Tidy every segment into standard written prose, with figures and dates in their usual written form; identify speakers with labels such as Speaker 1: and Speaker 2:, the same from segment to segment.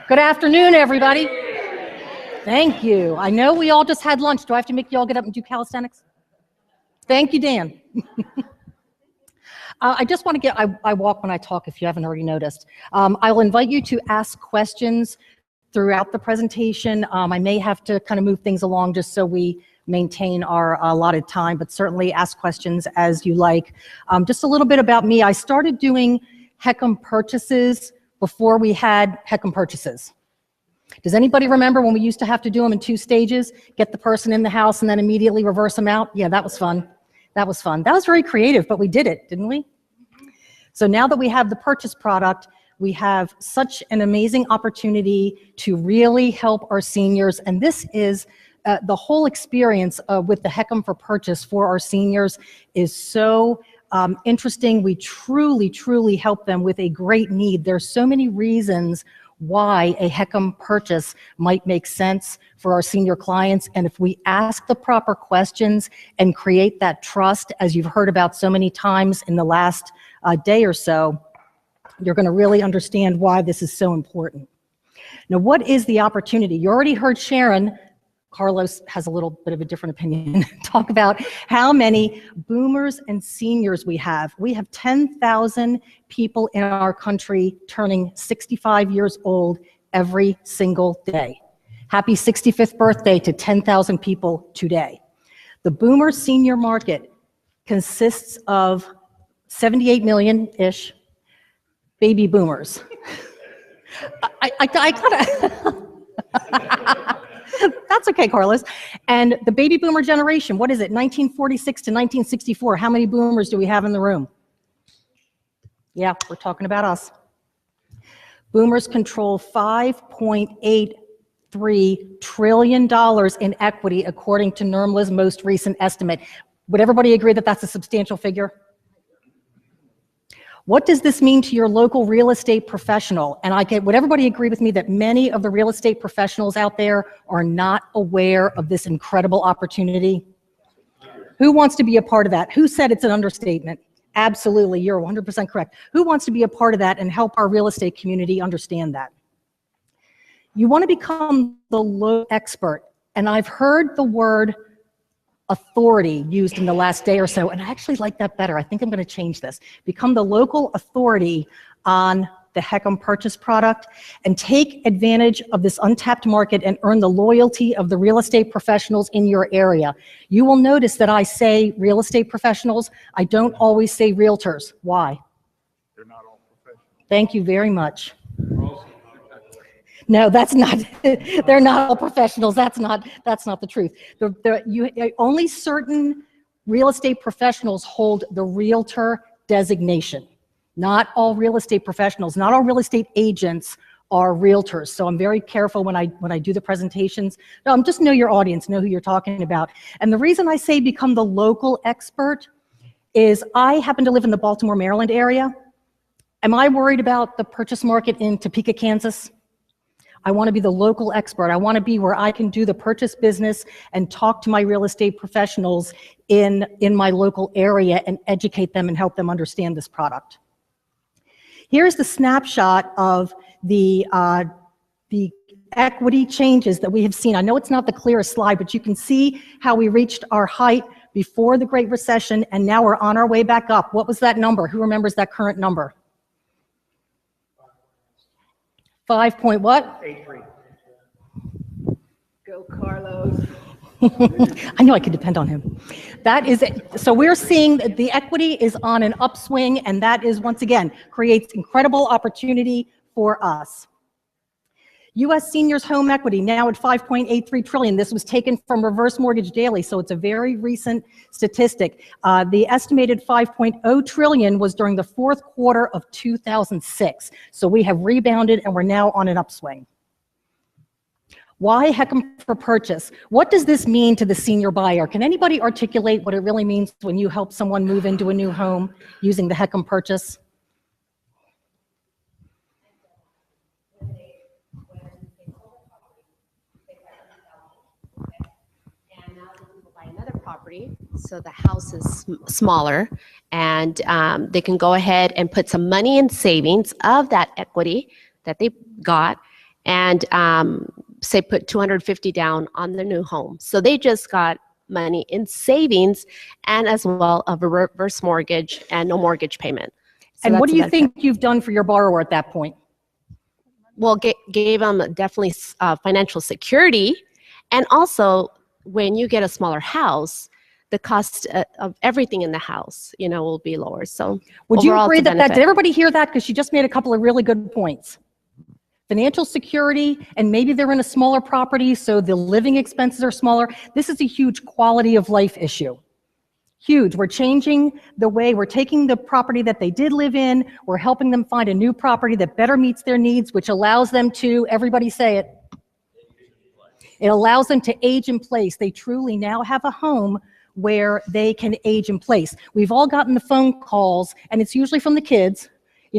Speaker 1: Good afternoon, everybody. Thank you. I know we all just had lunch. Do I have to make you all get up and do calisthenics? Thank you, Dan. I just want to get, I walk when I talk, if you haven't already noticed. I'll invite you to ask questions throughout the presentation. I may have to kind of move things along just so we maintain our allotted time, but certainly ask questions as you like. Just a little bit about me. I started doing HECM purchases before we had HECM purchases. Does anybody remember when we used to have to do them in 2 stages? Get the person in the house and then immediately reverse them out? Yeah, that was fun. That was fun. That was very creative, but we did it, didn't we? So now that we have the purchase product, we have such an amazing opportunity to really help our seniors. And this is the whole experience with the HECM for purchase for our seniors is so interesting. We truly, truly help them with a great need. There's so many reasons why a HECM purchase might make sense for our senior clients. And if we ask the proper questions and create that trust, as you've heard about so many times in the last day or so, you're going to really understand why this is so important. Now, what is the opportunity? You already heard Sharon. Carlos has a little bit of a different opinion. Talk about how many boomers and seniors we have. We have 10,000 people in our country turning 65 years old every single day. Happy 65th birthday to 10,000 people today. The boomer senior market consists of 78 million-ish baby boomers. I kind of... That's okay, Carlos. And the baby boomer generation, what is it, 1946 to 1964? How many boomers do we have in the room? Yeah, we're talking about us. Boomers control $5.83 trillion in equity, according to NRMLA's most recent estimate. Would everybody agree that that's a substantial figure? What does this mean to your local real estate professional? And would everybody agree with me that many of the real estate professionals out there are not aware of this incredible opportunity? Who wants to be a part of that? Who said it's an understatement? Absolutely, you're 100% correct. Who wants to be a part of that and help our real estate community understand that? You want to become the local expert. And I've heard the word authority used in the last day or so, and I actually like that better. I think I'm going to change this. Become the local authority on the HECM purchase product and take advantage of this untapped market and earn the loyalty of the real estate professionals in your area. You will notice that I say real estate professionals. I don't always say realtors. Why?
Speaker 2: They're not all professionals.
Speaker 1: Thank you very much. No, that's not, they're not all professionals. That's not the truth. Only certain real estate professionals hold the realtor designation. Not all real estate professionals, not all real estate agents are realtors. So I'm very careful when I do the presentations. No, just know your audience, know who you're talking about. And the reason I say become the local expert is I happen to live in the Baltimore, Maryland area. Am I worried about the purchase market in Topeka, Kansas? I want to be the local expert. I want to be where I can do the purchase business and talk to my real estate professionals in my local area and educate them and help them understand this product. Here's the snapshot of the equity changes that we have seen. I know it's not the clearest slide, but you can see how we reached our height before the Great Recession, and now we're on our way back up. What was that number? Who remembers that current number? 5 point what?
Speaker 2: 83.
Speaker 3: Go, Carlos.
Speaker 1: I knew I could depend on him. That is it. So we're seeing that the equity is on an upswing, and that is, once again, creates incredible opportunity for us. U.S. seniors home equity now at $5.83 trillion. This was taken from Reverse Mortgage Daily, so it's a very recent statistic. The estimated $5.0 trillion was during the fourth quarter of 2006. So we have rebounded and we're now on an upswing. Why HECM for purchase? What does this mean to the senior buyer? Can anybody articulate what it really means when you help someone move into a new home using the HECM purchase?
Speaker 3: Property, so the house is smaller, and they can go ahead and put some money in savings of that equity that they got, and say put 250 down on the new home. So they just got money in savings and as well of a reverse mortgage and no mortgage payment. So
Speaker 1: And what
Speaker 3: that's
Speaker 1: do you
Speaker 3: a
Speaker 1: think you've done for your borrower at that point?
Speaker 3: Well, gave them definitely financial security. And also, when you get a smaller house, the cost of everything in the house, will be lower. So
Speaker 1: Would you
Speaker 3: overall,
Speaker 1: agree
Speaker 3: it's a
Speaker 1: did
Speaker 3: benefit.
Speaker 1: everybody hear that? Because she just made a couple of really good points. Financial security, and maybe they're in a smaller property, so the living expenses are smaller. This is a huge quality of life issue. Huge. We're changing the way, we're taking the property that they did live in, we're helping them find a new property that better meets their needs, which allows them to, everybody say it, it allows them to age in place. They truly now have a home where they can age in place. We've all gotten the phone calls, and it's usually from the kids.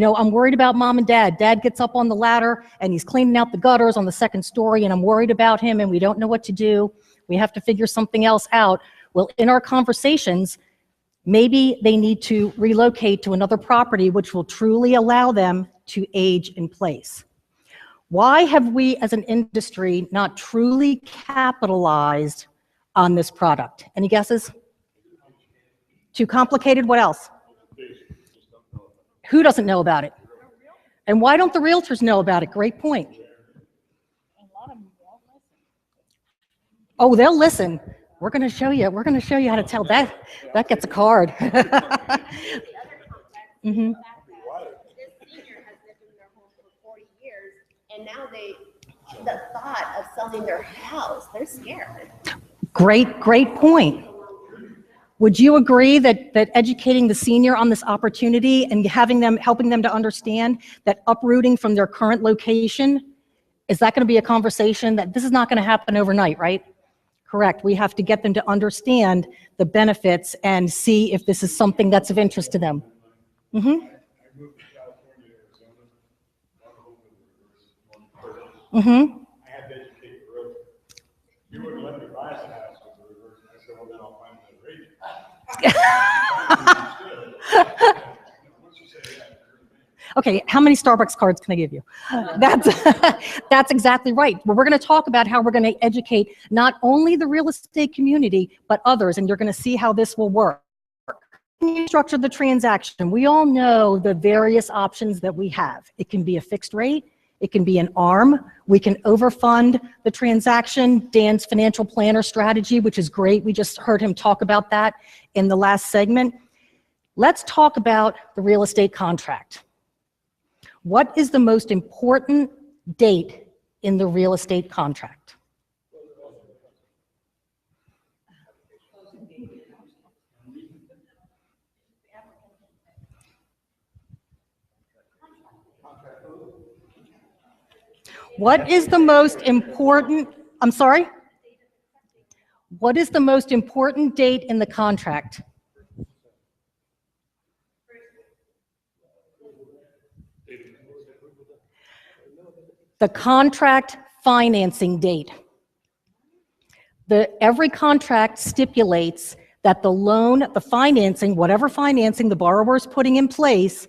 Speaker 1: I'm worried about mom and dad. Dad gets up on the ladder and he's cleaning out the gutters on the second story, and I'm worried about him and we don't know what to do. We have to figure something else out. Well, in our conversations, maybe they need to relocate to another property which will truly allow them to age in place. Why have we as an industry not truly capitalized on this product? Any guesses? Too complicated? What else? Who doesn't know about it? And why don't the realtors know about it? Great point. Oh, they'll listen. We're going to show you. We're going to show you how to tell that. That gets a card.
Speaker 3: Mm-hmm.
Speaker 4: This senior has lived in their home for 40 years, and now the thought of selling their house, they're scared.
Speaker 1: Great point. Would you agree that educating the senior on this opportunity and helping them to understand that uprooting from their current location, is that going to be a conversation that this is not going to happen overnight, right? Correct. We have to get them to understand the benefits and see if this is something that's of interest to them. Mm-hmm. Mm-hmm.
Speaker 2: I had to educate the realtor. You wouldn't let me buy a house with the reverse. I said, well, then I'll find another agent.
Speaker 1: Okay, how many Starbucks cards can I give you? That's exactly right. Well, we're going to talk about how we're going to educate not only the real estate community, but others, and you're going to see how this will work. When you structure the transaction, we all know the various options that we have. It can be a fixed rate. It can be an ARM. We can overfund the transaction. Dan's financial planner strategy, which is great. We just heard him talk about that in the last segment. Let's talk about the real estate contract. What is the most important date in the real estate contract? What is the most important, I'm sorry? What is the most important date in the contract? The contract financing date. Every contract stipulates that the loan, the financing, whatever financing the borrower is putting in place,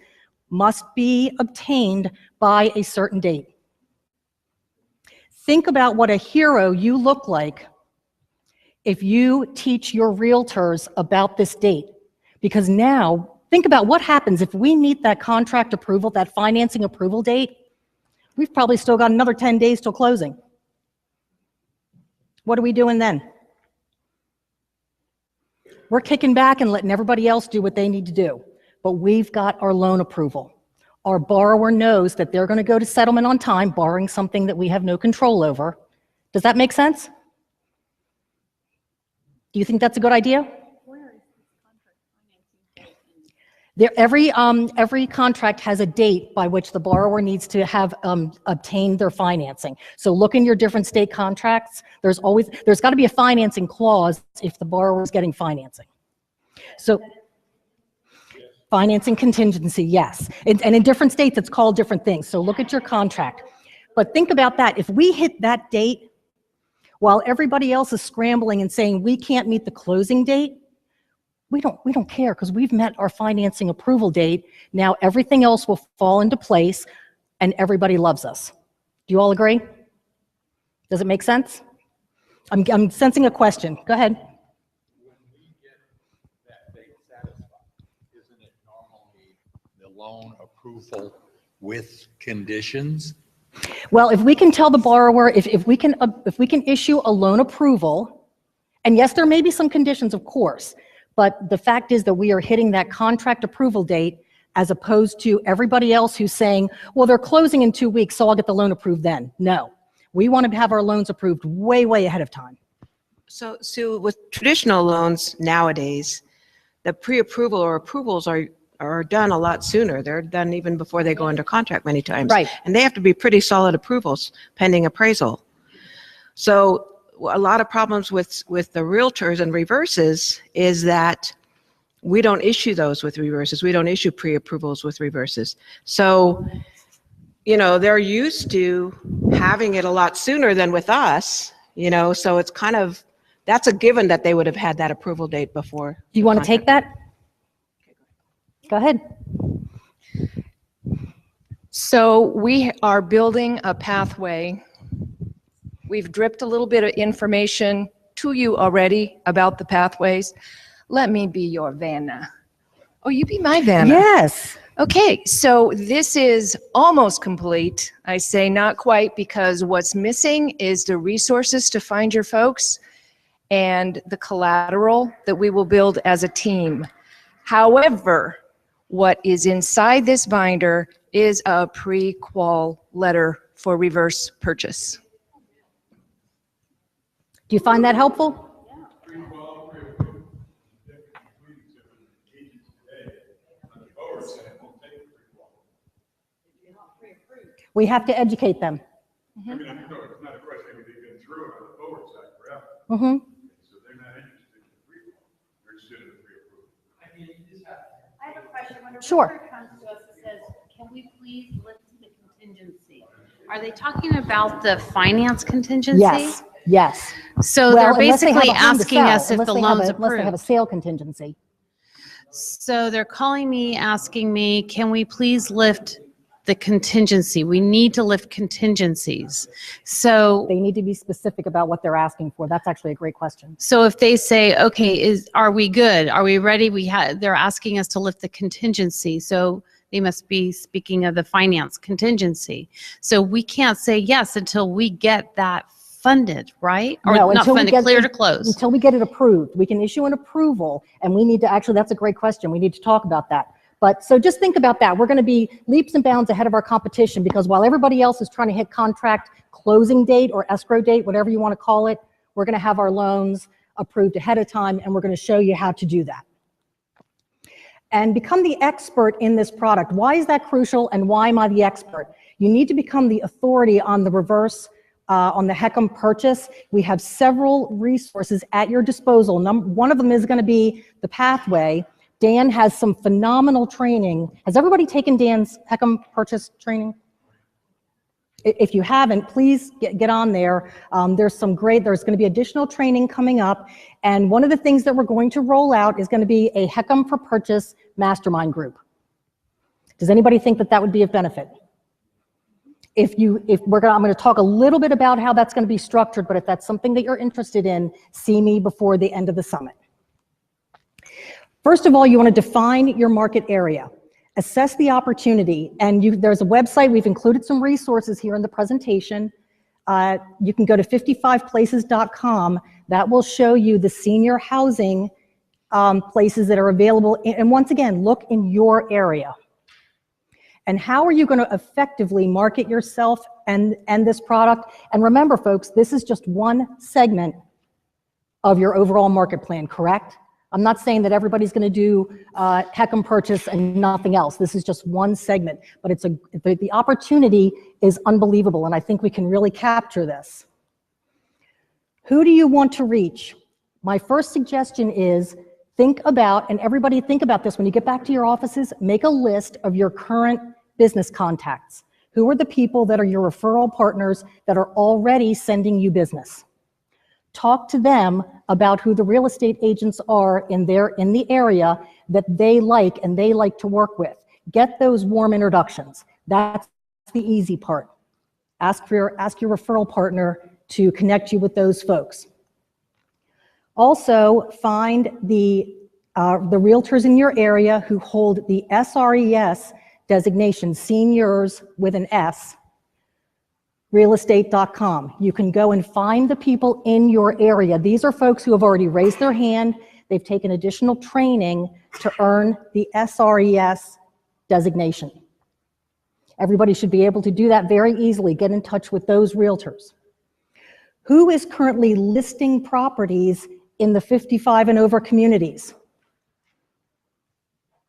Speaker 1: must be obtained by a certain date. Think about what a hero you look like if you teach your realtors about this date. Because now, think about what happens if we meet that contract approval, that financing approval date. We've probably still got another 10 days till closing. What are we doing then? We're kicking back and letting everybody else do what they need to do. But we've got our loan approval. Our borrower knows that they're going to go to settlement on time, borrowing something that we have no control over. Does that make sense? Do you think that's a good idea? Every contract has a date by which the borrower needs to have obtained their financing. So look in your different state contracts. There's got to be a financing clause if the borrower is getting financing. So financing contingency, yes. And in different states, it's called different things. So look at your contract. But think about that. If we hit that date while everybody else is scrambling and saying we can't meet the closing date, we don't care because we've met our financing approval date. Now everything else will fall into place and everybody loves us. Do you all agree? Does it make sense? I'm sensing a question. Go ahead.
Speaker 5: When we get that date satisfied, isn't it normally the loan approval with conditions?
Speaker 1: Well, if we can tell the borrower, if we can issue a loan approval, and yes, there may be some conditions, of course, but the fact is that we are hitting that contract approval date as opposed to everybody else who's saying, well, they're closing in 2 weeks, so I'll get the loan approved then. No, we want to have our loans approved way, way ahead of time.
Speaker 6: So, Sue, with traditional loans nowadays, the pre-approval or approvals are done a lot sooner. They're done even before they go under contract many times.
Speaker 1: Right.
Speaker 6: And they have to be pretty solid approvals pending appraisal. So a lot of problems with the realtors and reverses is that we don't issue those with reverses. We don't issue pre-approvals with reverses. So, you know, they're used to having it a lot sooner than with us, you know, so it's kind of, that's a given that they would have had that approval date before.
Speaker 1: Do you want to take that? Go ahead.
Speaker 7: So we are building a pathway. We've dripped a little bit of information to you already about the pathways. Let me be your Vanna. Oh, you be my Vanna.
Speaker 1: Yes.
Speaker 7: Okay, so this is almost complete. I say not quite because what's missing is the resources to find your folks and the collateral that we will build as a team. However, what is inside this binder is a pre-qual letter for reverse purchase.
Speaker 1: Do you find that helpful? We have to educate them.
Speaker 2: I mean, I know it's not a question, I mean, they've been through it on the forward side forever.
Speaker 1: Mm-hmm.
Speaker 2: So they're not interested in the pre-qual, they're interested in the pre-approval.
Speaker 4: I have a question. When a
Speaker 1: Sure.
Speaker 4: realtor comes to us and says, can we please lift the contingency? Are they talking about the finance contingency?
Speaker 1: Yes, yes.
Speaker 4: So
Speaker 1: Well,
Speaker 4: they're
Speaker 1: unless they have
Speaker 4: basically
Speaker 1: a home to
Speaker 4: asking
Speaker 1: sell,
Speaker 4: us if
Speaker 1: unless
Speaker 4: the
Speaker 1: they have
Speaker 4: loan's
Speaker 1: Unless they have a
Speaker 4: approved.
Speaker 1: sale contingency.
Speaker 4: So they're calling me, asking me, can we please lift the contingency? We need to lift contingencies. So
Speaker 1: They need to be specific about what they're asking for. That's actually a great question.
Speaker 4: So if they say, okay, are we good? Are we ready? They're asking us to lift the contingency. So they must be speaking of the finance contingency. So we can't say yes until we get that funded, right? Or
Speaker 1: No,
Speaker 4: not
Speaker 1: until we
Speaker 4: funded,
Speaker 1: get
Speaker 4: clear to close.
Speaker 1: Until we get it approved. We can issue an approval, and we need to, actually, that's a great question. We need to talk about that. But so just think about that. We're going to be leaps and bounds ahead of our competition, because while everybody else is trying to hit contract closing date or escrow date, whatever you want to call it, we're going to have our loans approved ahead of time, and we're going to show you how to do that. And become the expert in this product. Why is that crucial, and why am I the expert? You need to become the authority on the reverse, on the HECM purchase. We have several resources at your disposal. One of them is going to be the pathway. Dan has some phenomenal training. Has everybody taken Dan's HECM purchase training? If you haven't, please get on there. There's going to be additional training coming up. And one of the things that we're going to roll out is going to be a HECM for Purchase mastermind group. Does anybody think that that would be of benefit? I'm going to talk a little bit about how that's going to be structured, but if that's something that you're interested in, see me before the end of the summit. First of all, you want to define your market area. Assess the opportunity, and there's a website. We've included some resources here in the presentation. You can go to 55places.com. That will show you the senior housing places that are available. And once again, look in your area. And how are you going to effectively market yourself and this product? And remember, folks, this is just one segment of your overall market plan, correct? I'm not saying that everybody's going to do HECM purchase and nothing else. This is just one segment, but the opportunity is unbelievable, and I think we can really capture this. Who do you want to reach? My first suggestion is think about, and everybody think about this when you get back to your offices, make a list of your current business contacts. Who are the people that are your referral partners that are already sending you business? Talk to them about who the real estate agents are in the area that they like and they like to work with. Get those warm introductions. That's the easy part. Ask your referral partner to connect you with those folks. Also, find the realtors in your area who hold the SRES designation, seniors with an S, realestate.com. You can go and find the people in your area. These are folks who have already raised their hand. They've taken additional training to earn the SRES designation. Everybody should be able to do that very easily. Get in touch with those realtors. Who is currently listing properties in the 55 and over communities?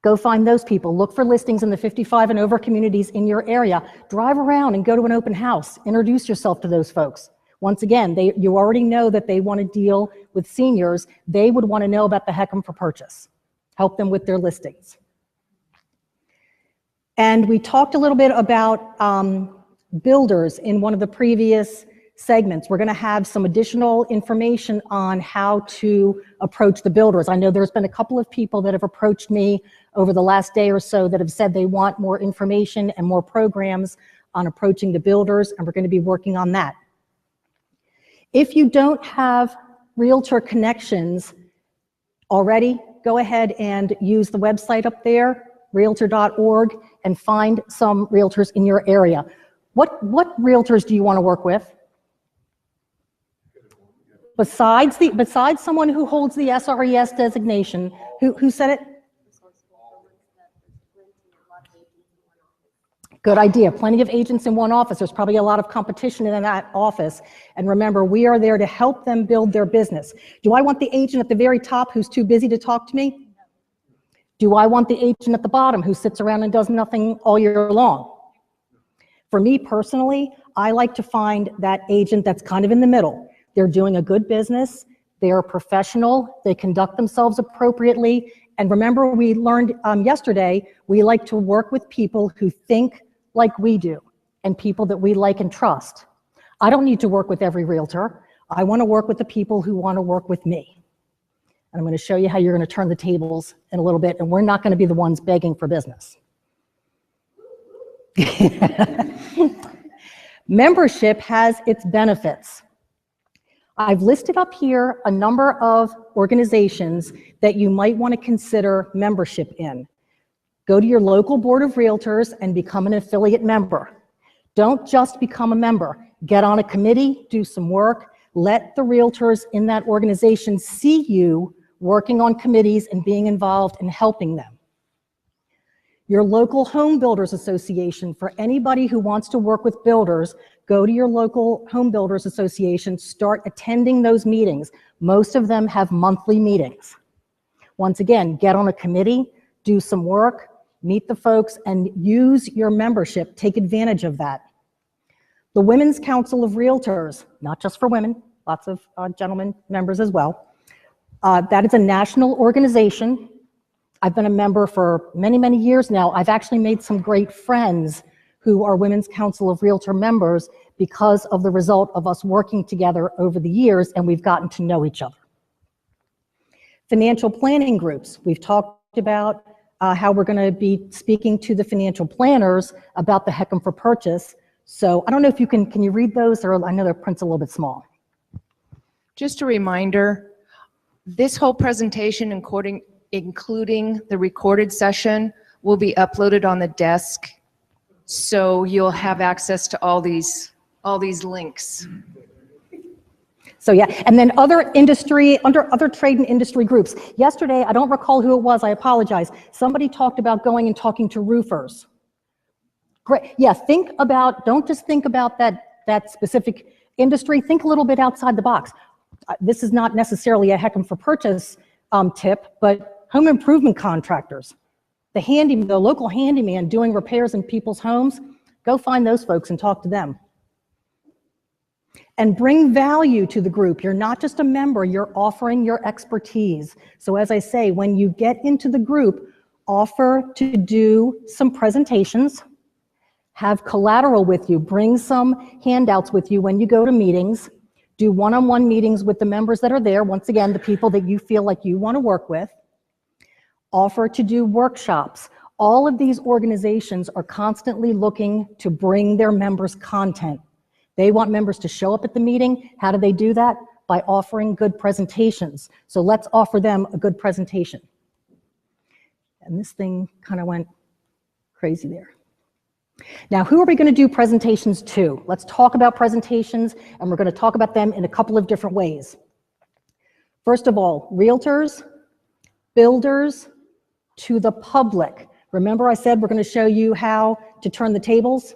Speaker 1: Go find those people. Look for listings in the 55 and over communities in your area. Drive around and go to an open house. Introduce yourself to those folks. Once again, you already know that they want to deal with seniors. They would want to know about the HECM for purchase. Help them with their listings. And we talked a little bit about builders in one of the previous segments. We're going to have some additional information on how to approach the builders. I know there's been a couple of people that have approached me over the last day or so that have said they want more information and more programs on approaching the builders, and we're going to be working on that. If you don't have realtor connections already, go ahead and use the website up there, realtor.org, and find some realtors in your area. What realtors do you want to work with? Besides someone who holds the SRES designation, who said it? Good idea. Plenty of agents in one office. There's probably a lot of competition in that office. And remember, we are there to help them build their business. Do I want the agent at the very top who's too busy to talk to me? Do I want the agent at the bottom who sits around and does nothing all year long? For me personally, I like to find that agent that's kind of in the middle. They're doing a good business, they're professional, they conduct themselves appropriately, and remember we learned yesterday, we like to work with people who think like we do, and people that we like and trust. I don't need to work with every realtor. I want to work with the people who want to work with me. And I'm going to show you how you're going to turn the tables in a little bit, and we're not going to be the ones begging for business. Membership has its benefits. I've listed up here a number of organizations that you might want to consider membership in. Go to your local board of realtors and become an affiliate member. Don't just become a member. Get on a committee, do some work. Let the realtors in that organization see you working on committees and being involved and helping them. Your local home builders association, for anybody who wants to work with builders, go to your local home builders association, start attending those meetings. Most of them have monthly meetings. Once again, get on a committee, do some work, meet the folks, and use your membership. Take advantage of that. The Women's Council of Realtors, not just for women, lots of gentlemen members as well. That is a national organization. I've been a member for many, many years now. I've actually made some great friends who are Women's Council of Realtor members because of the result of us working together over the years, and we've gotten to know each other. Financial planning groups. We've talked about how we're going to be speaking to the financial planners about the HECM for purchase. So I don't know if you can you read those, or I know their print's a little bit small.
Speaker 7: Just a reminder, this whole presentation, including the recorded session, will be uploaded on the desk, so you'll have access to all these links.
Speaker 1: So yeah, and then other trade and industry groups. Yesterday, I don't recall who it was, I apologize. Somebody talked about going and talking to roofers. Great, yeah, don't just think about that specific industry, think a little bit outside the box. This is not necessarily a HECM for purchase tip, but home improvement contractors, the local handyman doing repairs in people's homes, go find those folks and talk to them. And bring value to the group. You're not just a member, you're offering your expertise. So as I say, when you get into the group, offer to do some presentations, have collateral with you, bring some handouts with you when you go to meetings, do one-on-one meetings with the members that are there, once again, the people that you feel like you want to work with. Offer to do workshops. All of these organizations are constantly looking to bring their members content. They want members to show up at the meeting. How do they do that? By offering good presentations. So let's offer them a good presentation. And this thing kind of went crazy there. Now, who are we going to do presentations to? Let's talk about presentations, and we're going to talk about them in a couple of different ways. First of all, realtors, builders, to the public. Remember I said we're going to show you how to turn the tables?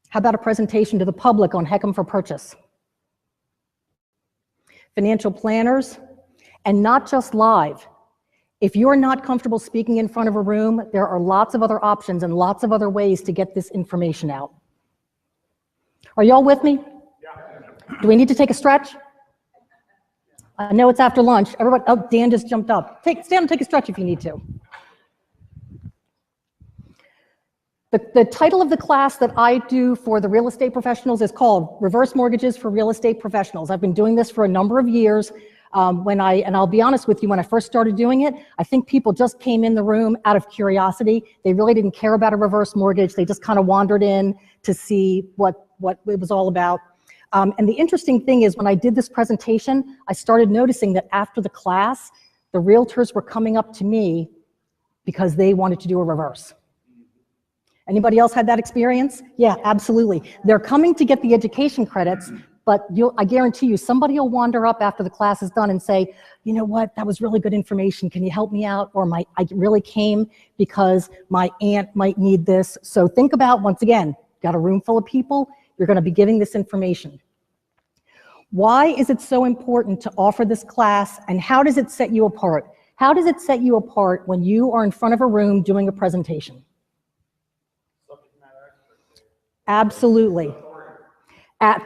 Speaker 1: How about a presentation to the public on HECM for purchase? Financial planners, and not just live. If you're not comfortable speaking in front of a room, there are lots of other options and lots of other ways to get this information out. Are y'all with me? Do we need to take a stretch? I know it's after lunch. Everybody, oh, Dan just jumped up. Stand and take a stretch if you need to. The title of the class that I do for the real estate professionals is called Reverse Mortgages for Real Estate Professionals. I've been doing this for a number of years. And I'll be honest with you, when I first started doing it, I think people just came in the room out of curiosity. They really didn't care about a reverse mortgage. They just kind of wandered in to see what it was all about. And the interesting thing is when I did this presentation, I started noticing that after the class, the realtors were coming up to me because they wanted to do a reverse. Anybody else had that experience? Yeah, absolutely. They're coming to get the education credits, but I guarantee you somebody will wander up after the class is done and say, you know what, that was really good information. Can you help me out? Or I really came because my aunt might need this. So think about, once again, got a room full of people, you're going to be giving this information. Why is it so important to offer this class, and how does it set you apart? How does it set you apart when you are in front of a room doing a presentation? Absolutely.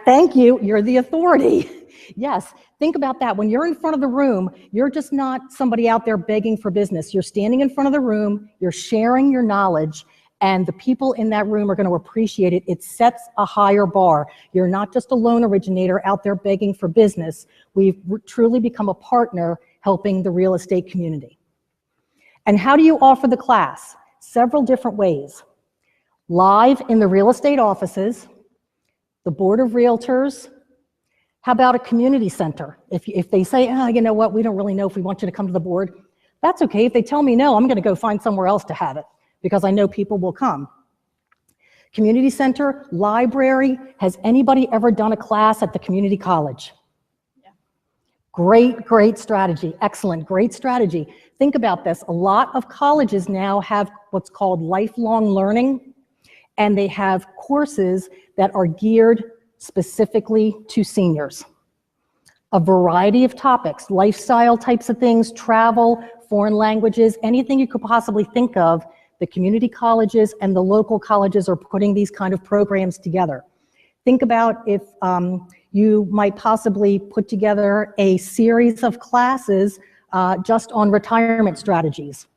Speaker 1: Thank you, you're the authority. Yes, think about that. When you're in front of the room, you're just not somebody out there begging for business. You're standing in front of the room, you're sharing your knowledge, and the people in that room are going to appreciate it. It sets a higher bar. You're not just a loan originator out there begging for business. We've truly become a partner helping the real estate community. And how do you offer the class? Several different ways. Live in the real estate offices, the board of realtors. How about a community center? If they say, oh, you know what, we don't really know if we want you to come to the board, that's okay. If they tell me no, I'm going to go find somewhere else to have it because I know people will come. Community center, library. Has anybody ever done a class at the community college? Yeah. Great strategy. Excellent, great strategy. Think about this. A lot of colleges now have what's called lifelong learning, and they have courses that are geared specifically to seniors. A variety of topics, lifestyle types of things, travel, foreign languages, anything you could possibly think of. The community colleges and the local colleges are putting these kind of programs together. Think about if you might possibly put together a series of classes just on retirement strategies.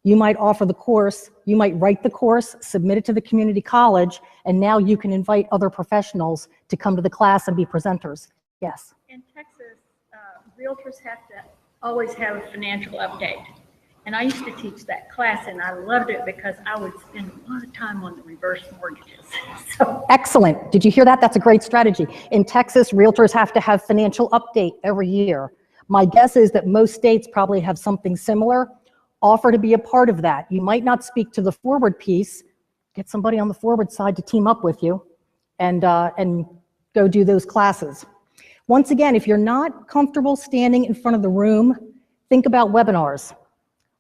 Speaker 1: You might offer the course, you might write the course, submit it to the community college, and now you can invite other professionals to come to the class and be presenters. Yes?
Speaker 8: In Texas, realtors have to always have a financial update. And I used to teach that class, and I loved it because I would spend a lot of time on the reverse mortgages. So.
Speaker 1: Excellent. Did you hear that? That's a great strategy. In Texas, realtors have to have financial update every year. My guess is that most states probably have something similar. Offer to be a part of that. You might not speak to the forward piece, get somebody on the forward side to team up with you and go do those classes. Once again, if you're not comfortable standing in front of the room, think about webinars,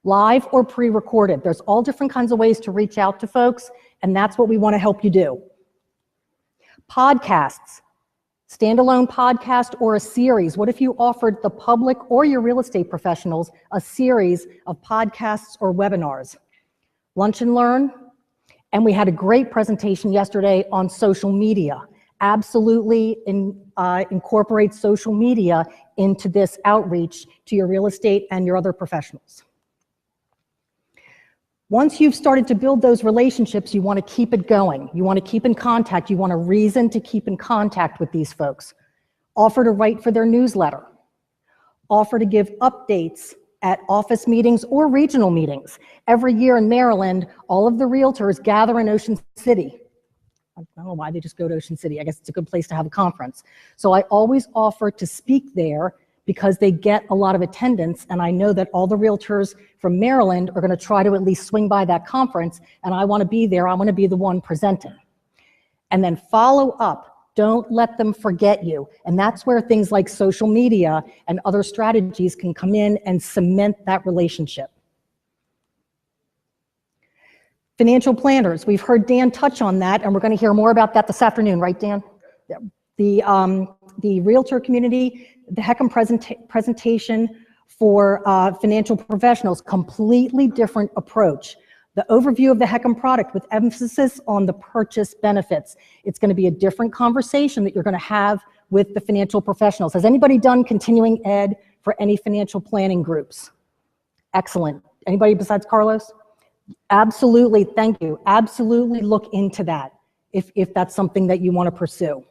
Speaker 1: live or pre-recorded. There's all different kinds of ways to reach out to folks, and that's what we want to help you do. Podcasts. Standalone podcast or a series. What if you offered the public or your real estate professionals a series of podcasts or webinars? Lunch and learn. And we had a great presentation yesterday on social media. Absolutely incorporate social media into this outreach to your real estate and your other professionals. Once you've started to build those relationships, you want to keep it going. You want to keep in contact. You want a reason to keep in contact with these folks. Offer to write for their newsletter. Offer to give updates at office meetings or regional meetings. Every year in Maryland, all of the realtors gather in Ocean City. I don't know why they just go to Ocean City. I guess it's a good place to have a conference. So I always offer to speak there because they get a lot of attendance, and I know that all the realtors from Maryland are going to try to at least swing by that conference, and I want to be there. I want to be the one presenting. And then follow up. Don't let them forget you. And that's where things like social media and other strategies can come in and cement that relationship. Financial planners, we've heard Dan touch on that, and we're going to hear more about that this afternoon, right, Dan? The realtor community, the HECM presentation for financial professionals, completely different approach. The overview of the HECM product with emphasis on the purchase benefits. It's going to be a different conversation that you're going to have with the financial professionals. Has anybody done continuing ed for any financial planning groups? Excellent. Anybody besides Carlos? Absolutely, thank you. Absolutely look into that if that's something that you want to pursue.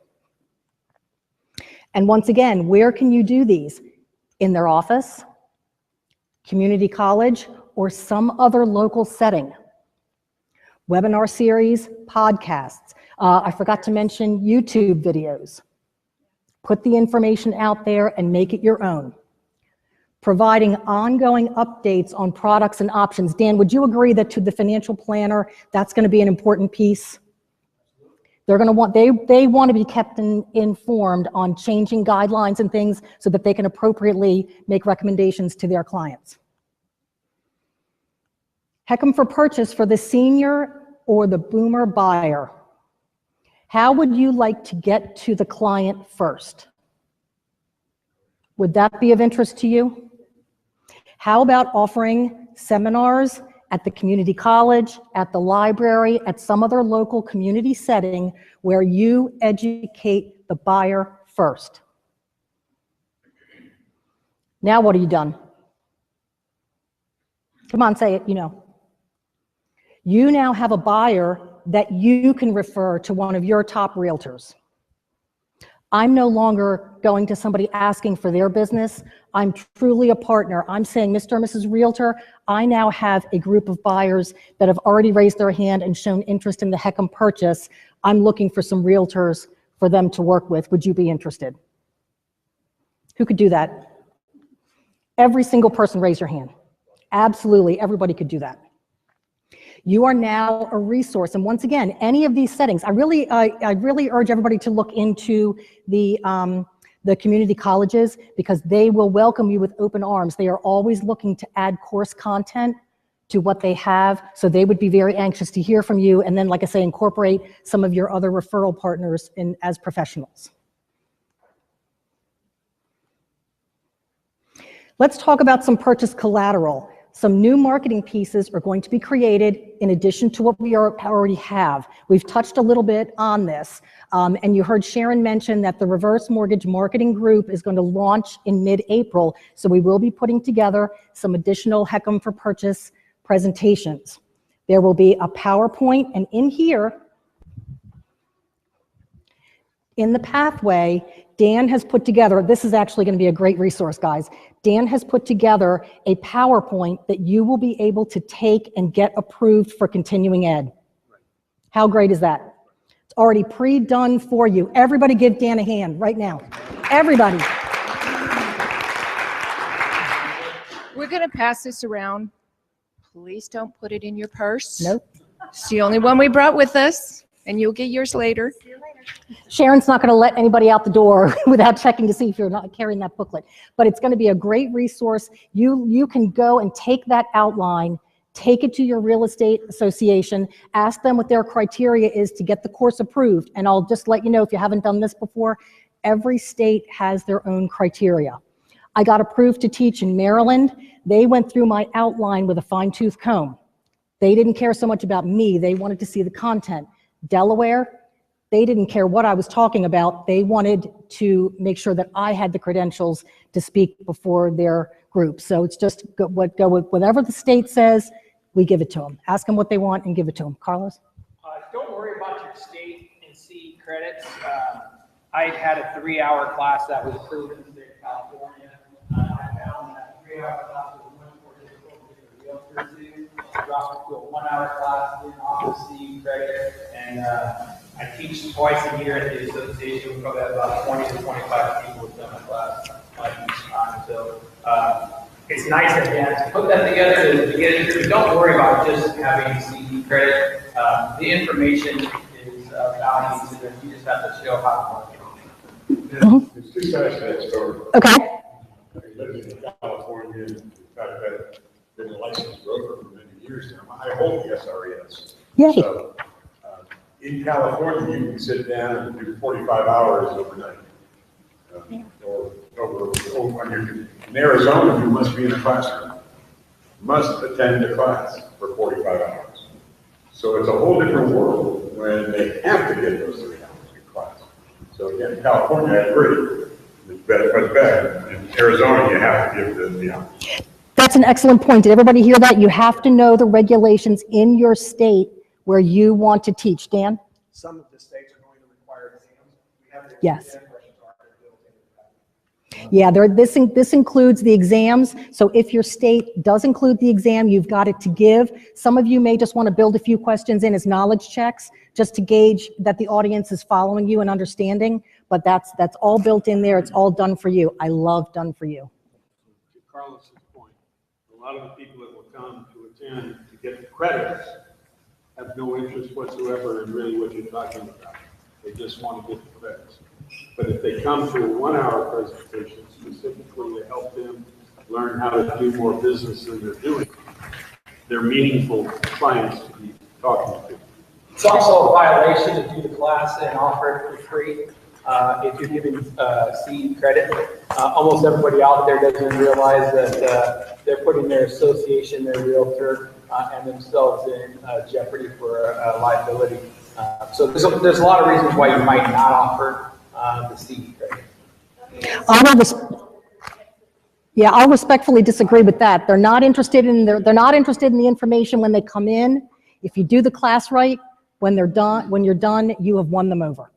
Speaker 1: And once again, where can you do these? In their office, community college, or some other local setting. Webinar series, podcasts. I forgot to mention YouTube videos. Put the information out there and make it your own. Providing ongoing updates on products and options. Dan, would you agree that to the financial planner, that's going to be an important piece? They're going to want, they want to be kept informed on changing guidelines and things so that they can appropriately make recommendations to their clients. HECM for purchase for the senior or the boomer buyer. How would you like to get to the client first? Would that be of interest to you? How about offering seminars at the community college, at the library, at some other local community setting where you educate the buyer first? Now what have you done? Come on, say it, you know. You now have a buyer that you can refer to one of your top realtors. I'm no longer going to somebody asking for their business. I'm truly a partner. I'm saying, Mr. and Mrs. Realtor, I now have a group of buyers that have already raised their hand and shown interest in the HECM purchase. I'm looking for some realtors for them to work with. Would you be interested? Who could do that? Every single person raise your hand. Absolutely, everybody could do that. You are now a resource, and once again, any of these settings, I really urge everybody to look into the community colleges because they will welcome you with open arms. They are always looking to add course content to what they have, so they would be very anxious to hear from you, and then, like I say, incorporate some of your other referral partners in as professionals. Let's talk about some purchase collateral. Some new marketing pieces are going to be created in addition to what we already have. We've touched a little bit on this, and you heard Sharon mention that the reverse mortgage marketing group is going to launch in mid-April, so we will be putting together some additional HECM for purchase presentations. There will be a PowerPoint, and in here, in the pathway, Dan has put together, this is actually going to be a great resource, guys. Dan has put together a PowerPoint that you will be able to take and get approved for continuing ed. How great is that? It's already pre-done for you. Everybody give Dan a hand right now. Everybody.
Speaker 7: We're going to pass this around. Please don't put it in your purse.
Speaker 1: Nope.
Speaker 7: It's the only one we brought with us, and you'll get yours later.
Speaker 1: Sharon's not going to let anybody out the door without checking to see if you're not carrying that booklet. But it's going to be a great resource. You can go and take that outline, take it to your real estate association, ask them what their criteria is to get the course approved. And I'll just let you know, if you haven't done this before, every state has their own criteria. I got approved to teach in Maryland. They went through my outline with a fine-tooth comb. They didn't care so much about me. They wanted to see the content. Delaware, they didn't care what I was talking about. They wanted to make sure that I had the credentials to speak before their group. So it's just go with whatever the state says, we give it to them. Ask them what they want and give it to them. Carlos?
Speaker 9: Don't worry about your state and C credits. I had a 3-hour class that was approved in the state of California. I found that 3-hour class was much more difficult for realtors to do. I dropped it to a 1-hour class, didn't offer C credit, and I teach twice a year at the association. We probably have about 20 to 25 people within my class each time. So it's nice again to put that together to get it through. Don't worry about just having CD credit. The information is valuable to them. You just have to show how to work it.
Speaker 2: It's two sides to that story.
Speaker 1: Okay.
Speaker 2: I lived in California and in fact, I've been a licensed broker for many years now. I hold the SRES.
Speaker 1: Yay.
Speaker 2: So, in California, you can sit down and do 45 hours overnight. Or in Arizona, you must be in a classroom. You must attend a class for 45 hours. So it's a whole different world when they have to get those 3 hours in class. So again, in California, I agree. It's better. In Arizona, you have to give the hours.
Speaker 1: That's an excellent point. Did everybody hear that? You have to know the regulations in your state where you want to teach. Dan?
Speaker 10: Some of the states are going to require exams. We have the
Speaker 1: Yes.
Speaker 10: exam questions already built into that.
Speaker 1: Yeah, this includes the exams. So if your state does include the exam, you've got it to give. Some of you may just want to build a few questions in as knowledge checks, just to gauge that the audience is following you and understanding. But that's all built in there. It's all done for you. I love done for you.
Speaker 2: To Carlos's point, a lot of the people that will come to attend to get the credits have no interest whatsoever in really what you're talking about. They just want to get the credits. But if they come to a 1-hour presentation specifically to help them learn how to do more business than they're doing, they're meaningful clients to be talking to.
Speaker 9: It's also a violation to do the class and offer it for free. If you're giving seed credit, almost everybody out there doesn't realize that they're putting their association, their realtor, and themselves in jeopardy for liability. So there's a lot of reasons why you might not offer the seed credit.
Speaker 1: I'll respectfully disagree with that. They're not interested in the information when they come in. If you do the class right, when you're done, you have won them over.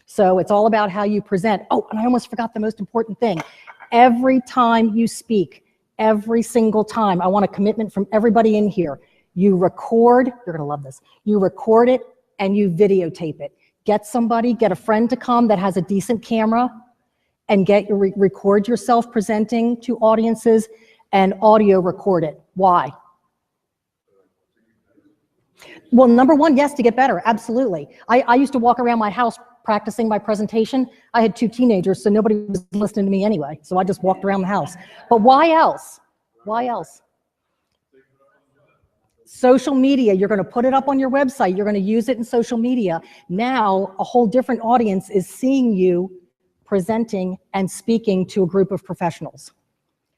Speaker 1: So it's all about how you present. Oh, and I almost forgot the most important thing. Every time you speak, every single time, I want a commitment from everybody in here. You record, you're gonna love this. You record it and you videotape it. Get a friend to come that has a decent camera and record yourself presenting to audiences and audio record it. Why? Well, number one, yes, to get better, absolutely. I used to walk around my house practicing my presentation. I had 2 teenagers, so nobody was listening to me anyway, so I just walked around the house. But why else? Why else? Social media, you're going to put it up on your website, you're going to use it in social media. Now, a whole different audience is seeing you presenting and speaking to a group of professionals.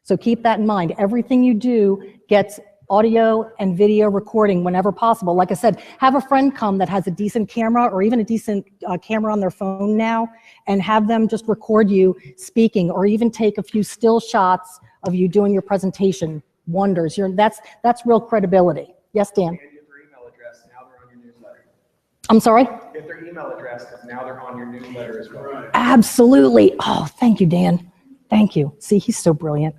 Speaker 1: So keep that in mind. Everything you do gets audio and video recording whenever possible. Like I said, have a friend come that has a decent camera or even a decent camera on their phone now, and have them just record you speaking, or even take a few still shots of you doing your presentation. Wonders. That's real credibility. Yes, Dan?
Speaker 10: And get their email address, now they're on your newsletter.
Speaker 1: I'm sorry?
Speaker 10: Get their email address, because now they're on your newsletter as well.
Speaker 1: Absolutely. Oh, thank you, Dan. Thank you. See, he's so brilliant.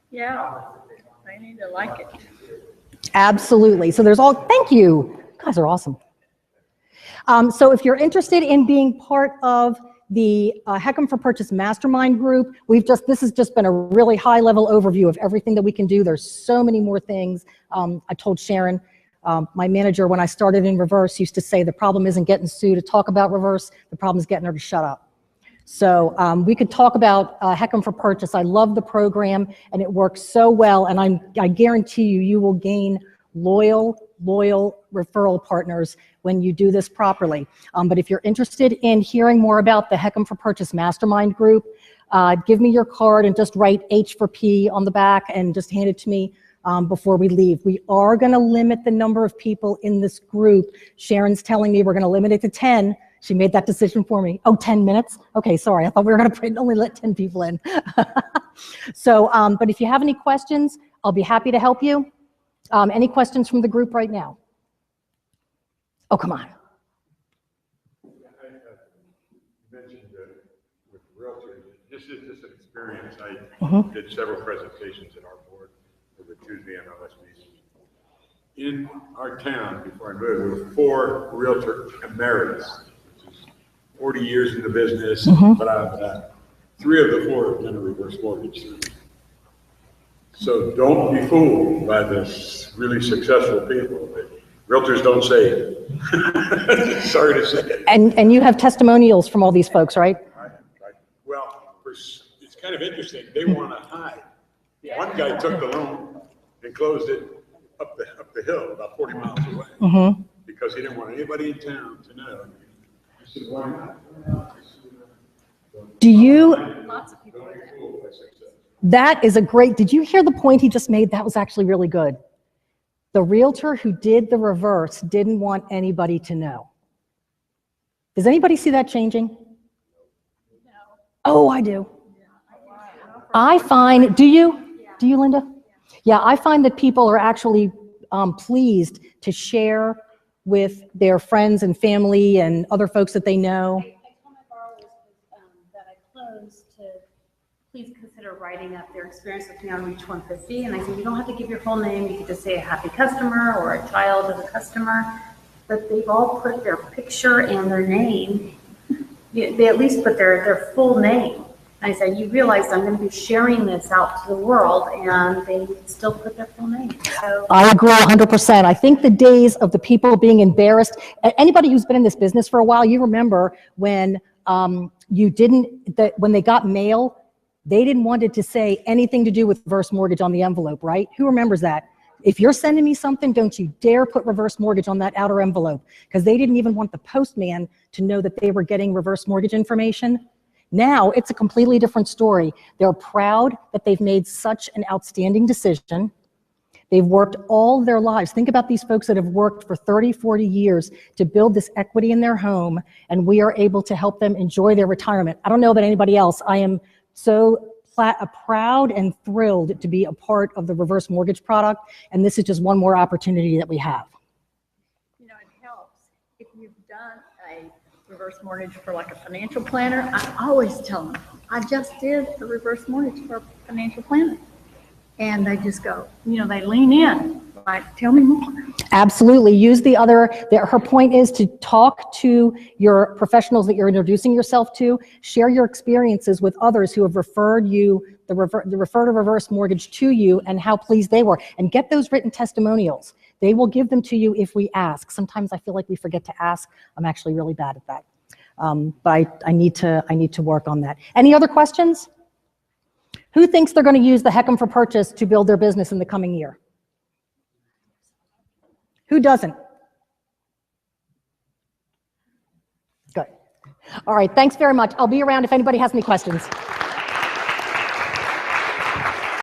Speaker 8: Yeah, they need to like it.
Speaker 1: Absolutely. So thank you. You guys are awesome. So if you're interested in being part of the Heck 'em for Purchase Mastermind group, this has just been a really high level overview of everything that we can do. There's so many more things. I told Sharon, my manager, when I started in reverse, used to say the problem isn't getting Sue to talk about reverse, the problem is getting her to shut up. So we could talk about Heck 'em for Purchase. I love the program and it works so well, and I guarantee you will gain loyal referral partners when you do this properly. But if you're interested in hearing more about the Heck 'em for Purchase Mastermind group, give me your card and just write H for P on the back and just hand it to me before we leave. We are going to limit the number of people in this group. Sharon's telling me we're going to limit it to 10. She made that decision for me. Oh, 10 minutes? Okay, sorry. I thought we were going to only let 10 people in. So, but if you have any questions, I'll be happy to help you. Any questions from the group right now? Oh, come on.
Speaker 2: You mentioned with realtors, just an experience. I did several presentations at our board for the Tuesday MLSBs. in our town, before I moved, there were 4 realtor emeritus, which is 40 years in the business, but 3 of the 4 have done a reverse mortgage. So don't be fooled by this really successful people. Realtors don't say it. Sorry to say it.
Speaker 1: And you have testimonials from all these folks, right?
Speaker 2: Right. Well, it's kind of interesting. They want to hide. One guy took the loan and closed it up the hill, about 40 miles away, because he didn't want anybody in town to know. He said, why not?
Speaker 1: Do you?
Speaker 8: Lots of people do that.
Speaker 1: That is a great, did you hear the point he just made? That was actually really good. The realtor who did the reverse didn't want anybody to know. Does anybody see that changing?
Speaker 8: No.
Speaker 1: Oh, I do. I find, do you? Do you, Linda? Yeah, I find that people are actually pleased to share with their friends and family and other folks that they know.
Speaker 4: I told my borrowers that I closed to please consider writing up their experience with me on Reach 150. And I said, you don't have to give your full name. You can just say a happy customer or a child of a customer. But they've all put their picture and their name. They at least put their full name. And I said, you realize I'm going to be sharing this out to the world, and they still put their full name. So
Speaker 1: I agree 100%. I think the days of the people being embarrassed, anybody who's been in this business for a while, you remember when when they got mail, they didn't want it to say anything to do with reverse mortgage on the envelope, right? Who remembers that? If you're sending me something, don't you dare put reverse mortgage on that outer envelope, because they didn't even want the postman to know that they were getting reverse mortgage information. Now it's a completely different story. They're proud that they've made such an outstanding decision. They've worked all their lives. Think about these folks that have worked for 30, 40 years to build this equity in their home, and we are able to help them enjoy their retirement. I don't know about anybody else. I am so proud and thrilled to be a part of the reverse mortgage product, and this is just one more opportunity that we have.
Speaker 8: You know, it helps if you've done a reverse mortgage for like a financial planner. I always tell them, I just did a reverse mortgage for a financial planner. And they just go, you know, they lean in, like, tell me more.
Speaker 1: Absolutely. Use her point is to talk to your professionals that you're introducing yourself to, share your experiences with others who have referred you, referred a reverse mortgage to you, and how pleased they were, and get those written testimonials. They will give them to you if we ask. Sometimes I feel like we forget to ask. I'm actually really bad at that. But I need to work on that. Any other questions? Who thinks they're going to use the HECM for Purchase to build their business in the coming year? Who doesn't? Good. All right, thanks very much. I'll be around if anybody has any questions.